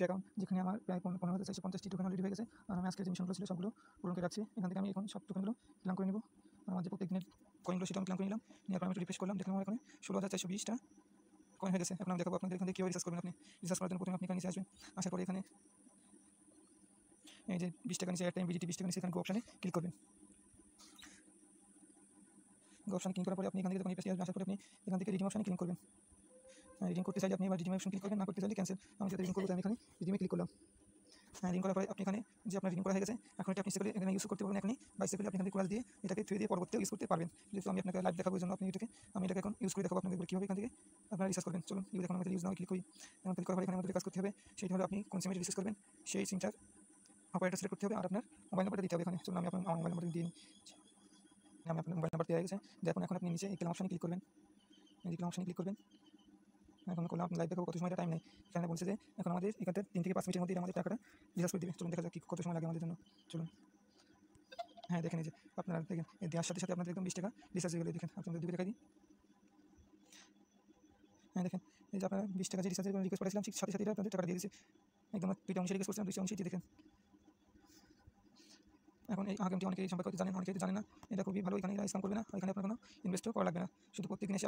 Account যেখানে আমার প্রায় 15,450টি টোকেন অলরেডি হয়ে গেছে। আর আমি আজকের যে মিশনগুলো ছিল সবগুলো পূরণ করে রাখছি। এখান থেকে আমি এখন সব টোকেনগুলো ক্লেম করে নেব। আমার যে প্রত্যেক দিনের কয়েনগুলো সেটা আমি ক্লেম করে নিলাম। নেওয়ার পর আমি একটু রিফ্রেশ করলাম, দেখলাম আমার এখানে 16,420টা কয়েন হয়ে গেছে। এখন আমি দেখাবো আপনাদের এখান থেকে কীভাবে রিচার্জ করবেন। আপনি রিচার্জ করার জন্য প্রথমে আপনি এখানে নিচে আসবেন। আসার পরে এখানে এই যে 20 টাকা নিচে একটা বিজিটি 20 টাকা নিচে এখানে গো অপশানে ক্লিক করবেন। গো অপশানে ক্লিক করার পরে আপনি এখান থেকে যখন এই পেজে আসবেন, আসার পরে আপনি এখান থেকে রিডিম অপশানে ক্লিক করবেন। রিডিম করতে চাইলে আপনি এবার রিডিম অপশন ক্লিক করবেন, না করতে চাইলে ক্যান্সেল। আমি যেটা রিডিম করবো তাই আমি এখানে রিডিমে ক্লিক করলাম। রিডিম করার পরে আপনি এখানে যে আপনার রিডিম করা হয়ে গেছে, এখন এটা আপনি ইচ্ছে করলে এখানে ইউজ করতে পারবেন এখনই, বা ইচ্ছে করলে আপনি এখান থেকে কোরাল দিয়ে এটাকে থ্রি দিয়ে পরবর্তীতে ইউজ করতে পারবেন। যেহেতু আমি আপনাকে লাইভ দেখাবো, এই জন্য আমি এটাকে এখন ইউজ করে দেখাবো আপনাকে কীভাবে এখান থেকে আপনারা রিচার্জ করবেন। চলুন ইউজ এখন আমাদের ইউজ নাও ক্লিক করি। এখন ক্লিক করার পরে এখানে আমাদের কাজ করতে হবে, সেটা হলো আপনি কোন সিমে রিচার্জ করবেন সেই সিমটার অপারেটর সিলেক্ট করতে হবে, আর আপনার মোবাইল নাম্বারটা দিতে হবে এখানে। চলুন আমি আপনার আমার মোবাইল নাম্বারটা দিয়ে নিই। আমি আপনার মোবাইল নাম্বার দেওয়া হয়ে গেছে। এখন আপনি নিচে এই ক্লেম অপশনে ক্লিক করবেন। এই ক্লেম অপশনে ক্লিক করবেন। এখন করলাম, আপনি লাইভ দেখাবো, কত সময় টাইম নেই। এখানে বলছে যে এখন আমাদের এখানে 3 থেকে 5 মিনিটের মধ্যে আমাদের টাকাটা রিচার্জ করে দেবে। চলুন দেখা যাক কত সময় লাগে আমাদের জন্য। চলুন, হ্যাঁ দেখেন, এই যে আপনারা দেখেন দেওয়ার সাথে সাথে আপনাদের একদম 20 টাকা রিচার্জ হয়ে গেলে। দেখেন আপনাদের 2 টাকা দিই। হ্যাঁ দেখেন, এই যে আপনারা 20 টাকা যে রিচার্জের রিকোয়েস্ট করেছিলাম, ঠিক সাথে সাথে আপনাদের টাকা দিয়ে দিয়েছে। একদম 2টা অংশে রিকোয়েস্ট করছিলাম, 2টা অংশে দেখেন। এখন এই গেমটি অনেকেই সম্পর্কে জানেন, অনেকেই জানেন না। এটা খুবই ভালো, এখানে স্ক্যাম করবে না, এখানে আপনার কোনো ইনভেস্টও করা লাগবে না। শুধু প্রত্যেকদিন এসে আপনি